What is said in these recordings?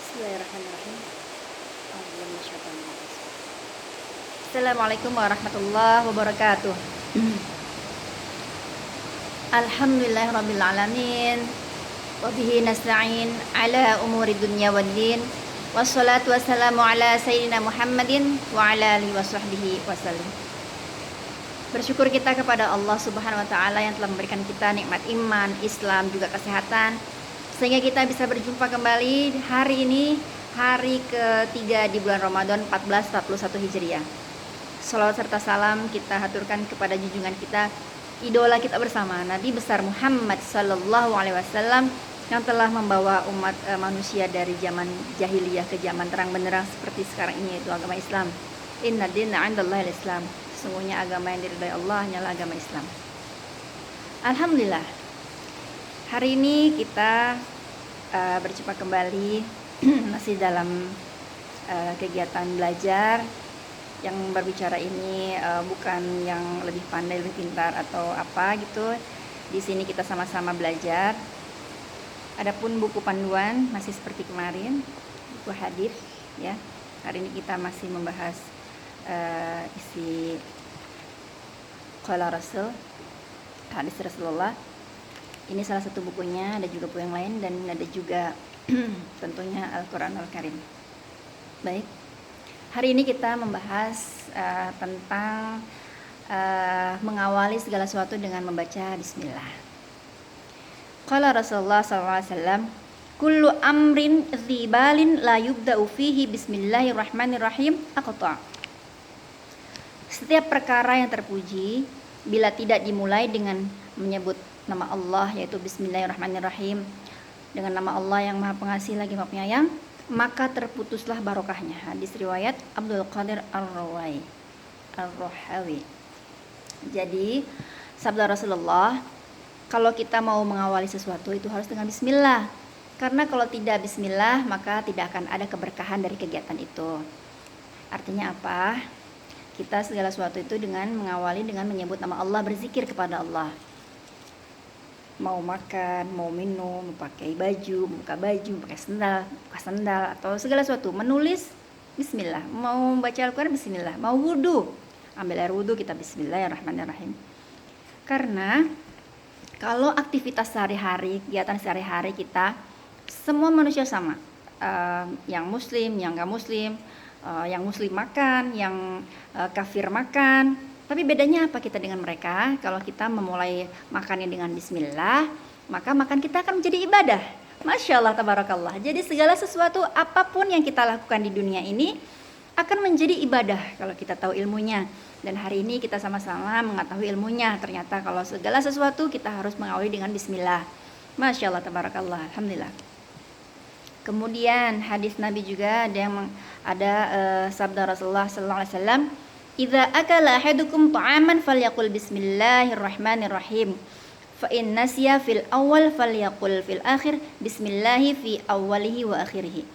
Bismillahirrahmanirrahim. Assalamualaikum warahmatullahi wabarakatuh. Alhamdulillahirabbil alamin. Wa bihi nasta'in ala umuri dunya waddin. Wassalatu wassalamu ala sayyidina Muhammadin wa ala alihi washabbihi wasallam. Bersyukur kita kepada Allah Subhanahu wa taala yang telah memberikan kita nikmat iman, Islam, juga kesehatan, sehingga kita bisa berjumpa kembali hari ini, hari ketiga di bulan Ramadan 1441 Hijriah. Salawat serta salam kita haturkan kepada junjungan kita, idola kita bersama, Nabi besar Muhammad sallallahu alaihi wasallam, yang telah membawa umat manusia dari zaman jahiliyah ke zaman terang benderang seperti sekarang ini, yaitu agama Islam. Inna dina 'indallahil Islam. Sesungguhnya agama yang diridhai Allah hanyalah agama Islam. Alhamdulillah. Hari ini kita berjumpa kembali masih dalam kegiatan belajar. Yang berbicara ini bukan yang lebih pandai, lebih pintar atau apa gitu. Di sini kita sama-sama belajar. Adapun buku panduan masih seperti kemarin, buku hadis ya. Hari ini kita masih membahas isi qala Rasul, hadis Rasulullah. Ini salah satu bukunya, ada juga buku yang lain, dan ada juga tentunya Al-Quran Al-Karim. Baik, hari ini kita membahas tentang mengawali segala sesuatu dengan membaca Bismillah. Qala Rasulullah SAW, kullu amrin dzibalin la yubda'u fihi bismillahirrahmanirrahim aqta'. Setiap perkara yang terpuji, bila tidak dimulai dengan menyebut nama Allah, yaitu Bismillahirrahmanirrahim, dengan nama Allah yang Maha Pengasih lagi Maha Penyayang, maka terputuslah barokahnya. Hadis riwayat Abdul Qadir Ar-Rahawi. Jadi sabda Rasulullah, kalau kita mau mengawali sesuatu itu harus dengan Bismillah, karena kalau tidak Bismillah maka tidak akan ada keberkahan dari kegiatan itu. Artinya apa? Kita segala sesuatu itu dengan mengawali dengan menyebut nama Allah, berzikir kepada Allah. Mau makan, mau minum, mau pakai baju, buka baju, pakai sandal, atau segala sesuatu, menulis Bismillah, mau baca Al-Quran Bismillah, mau wudhu, ambil air wudhu kita Bismillahirrahmanirrahim. Karena kalau aktivitas sehari-hari, kegiatan sehari-hari kita, semua manusia sama, yang muslim, yang gak muslim, yang muslim makan, yang kafir makan. Tapi bedanya apa kita dengan mereka? Kalau kita memulai makannya dengan Bismillah, maka makan kita akan menjadi ibadah. Masya Allah, tabarakallah. Jadi segala sesuatu apapun yang kita lakukan di dunia ini akan menjadi ibadah kalau kita tahu ilmunya. Dan hari ini kita sama-sama mengetahui ilmunya. Ternyata kalau segala sesuatu kita harus mengawali dengan Bismillah. Masya Allah, tabarakallah. Alhamdulillah. Kemudian hadis Nabi juga ada sabda Rasulullah SAW, idza akala ahadukum ta'aman falyaqul bismillahirrahmanirrahim, fa in nasiya fil awal falyaqul fil akhir bismillahi fi awwalihi wa akhirih.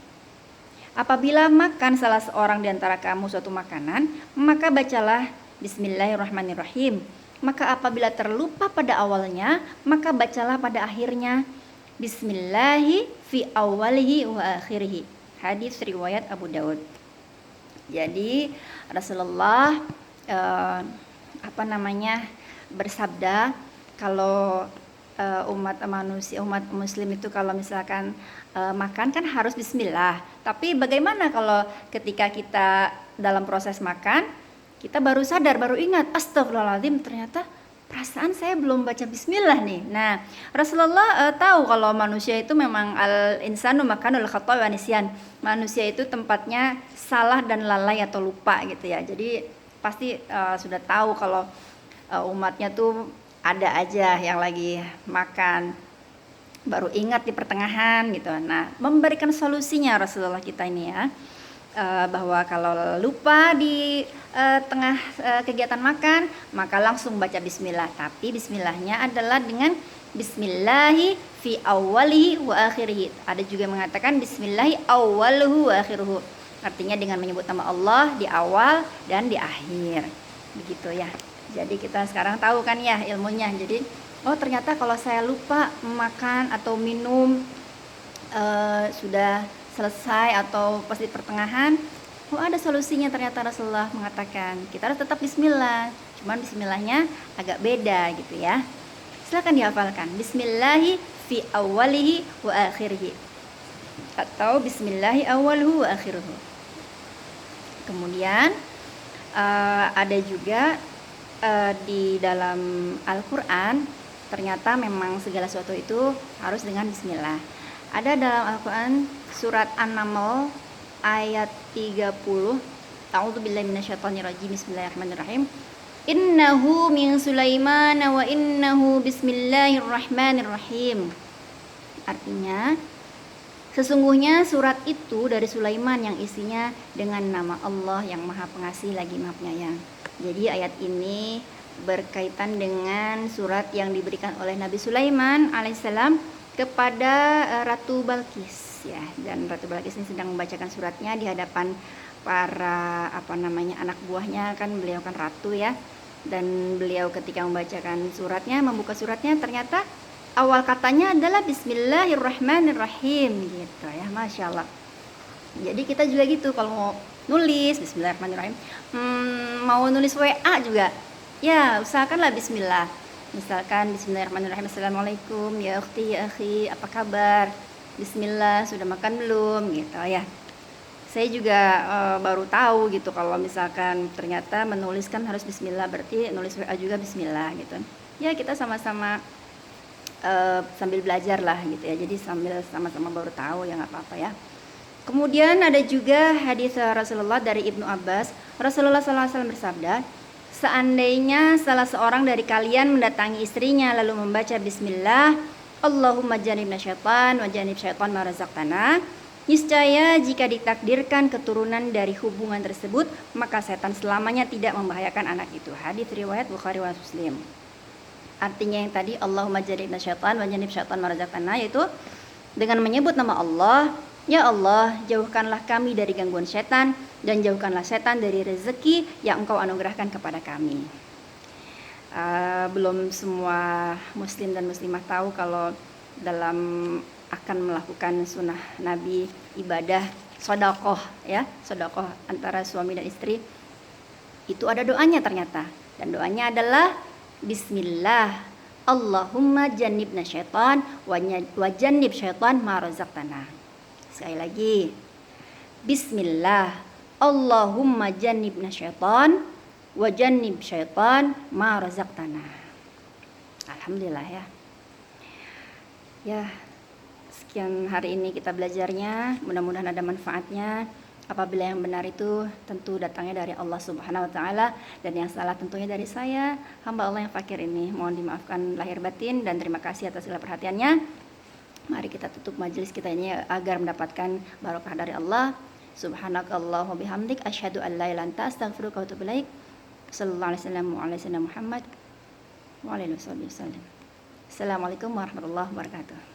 Apabila makan salah seorang di antara kamu suatu makanan, maka bacalah bismillahirrahmanirrahim. Maka apabila terlupa pada awalnya, maka bacalah pada akhirnya bismillahi fi awwalihi wa akhirih. Hadis riwayat Abu Daud. Jadi Rasulullah bersabda, kalau umat muslim itu kalau misalkan makan kan harus Bismillah. Tapi bagaimana kalau ketika kita dalam proses makan, kita baru sadar, baru ingat, astagfirullahaladzim, ternyata perasaan saya belum baca Bismillah nih. Nah, Rasulullah tahu kalau manusia itu memang al-insanu makanul khata' wa nisyan. Manusia itu tempatnya salah dan lalai atau lupa gitu ya. Jadi pasti sudah tahu kalau umatnya tuh ada aja yang lagi makan baru ingat di pertengahan gitu. Nah, memberikan solusinya Rasulullah kita ini ya, bahwa kalau lupa di tengah kegiatan makan, maka langsung baca Bismillah. Tapi Bismillahnya adalah dengan Bismillahi fi awwalihi wa akhirih. Ada juga yang mengatakan Bismillahi awwaluhu wa akhiruhu. Artinya dengan menyebut nama Allah di awal dan di akhir. Begitu ya. Jadi kita sekarang tahu kan ya ilmunya. Jadi oh ternyata kalau saya lupa makan atau minum sudah selesai atau pas di pertengahan, oh ada solusinya, ternyata Rasulullah mengatakan kita harus tetap bismillah, cuman bismillahnya agak beda gitu ya. Silakan dihafalkan, bismillahi fi awwalihi wa akhirihi, atau bismillahi awwaluhu wa akhiruhu. Kemudian ada juga di dalam Al-Quran, ternyata memang segala sesuatu itu harus dengan bismillah. Ada dalam Al-Quran surat An-Naml ayat 30, A'udzubillahi minasyaitonirrajim, bismillahirrahmanirrahim. Innahu min Sulaiman wa innahu bismillahirrahmanirrahim. Artinya, sesungguhnya surat itu dari Sulaiman yang isinya dengan nama Allah yang Maha Pengasih lagi Maha Penyayang. Jadi ayat ini berkaitan dengan surat yang diberikan oleh Nabi Sulaiman alaihissalam kepada Ratu Balqis ya. Dan Ratu Balqis ini sedang membacakan suratnya di hadapan para anak buahnya, kan beliau kan ratu ya. Dan beliau ketika membacakan suratnya, membuka suratnya, ternyata awal katanya adalah bismillahirrahmanirrahim gitu ya, Masya Allah. Jadi kita juga gitu, kalau mau nulis bismillahirrahmanirrahim, mau nulis WA juga ya usahakanlah bismillah. Misalkan bismillahirrahmanirrahim, assalamualaikum ya ukhti ya akhi, apa kabar, bismillah, sudah makan belum gitu ya. Saya juga baru tahu gitu kalau misalkan ternyata menuliskan harus bismillah, berarti nulis WA juga bismillah gitu ya. Kita sama-sama sambil belajar lah gitu ya, jadi sambil sama-sama baru tahu ya, nggak apa-apa ya. Kemudian ada juga hadis Rasulullah dari Ibnu Abbas. Rasulullah SAW bersabda, seandainya salah seorang dari kalian mendatangi istrinya lalu membaca bismillah, Allahumma janibna syaitan wa janib syaitan ma razaqtana, niscaya jika ditakdirkan keturunan dari hubungan tersebut, maka setan selamanya tidak membahayakan anak itu. Hadis riwayat Bukhari wa Muslim. Artinya yang tadi Allahumma janibna syaitan wa janib syaitan ma razaqtana, yaitu dengan menyebut nama Allah, ya Allah, jauhkanlah kami dari gangguan setan dan jauhkanlah setan dari rezeki yang Engkau anugerahkan kepada kami. Belum semua muslim dan muslimah tahu kalau dalam akan melakukan sunnah Nabi, ibadah sedekah ya, sedekah antara suami dan istri, itu ada doanya ternyata. Dan doanya adalah bismillah, Allahumma jannibna syaitan wa jannib syaitan ma razaqtana. Sekali lagi, bismillah, Allahumma jannibna syaitan wa jannib syaitan ma razaqtana. Alhamdulillah ya. Ya, sekian hari ini kita belajarnya, mudah-mudahan ada manfaatnya. Apabila yang benar itu tentu datangnya dari Allah Subhanahu wa taala, dan yang salah tentunya dari saya, hamba Allah yang fakir ini. Mohon dimaafkan lahir batin, dan terima kasih atas segala perhatiannya. Mari kita tutup majelis kita ini agar mendapatkan barokah dari Allah. Subhanakallah wa bihamdik, asyhadu an la ilaha illa anta, astaghfiruka wa atubu ilaik. Sallallahu alaihi wasallam wa ala sayyidina Muhammad wa alihi wasallam. Assalamualaikum warahmatullahi wabarakatuh.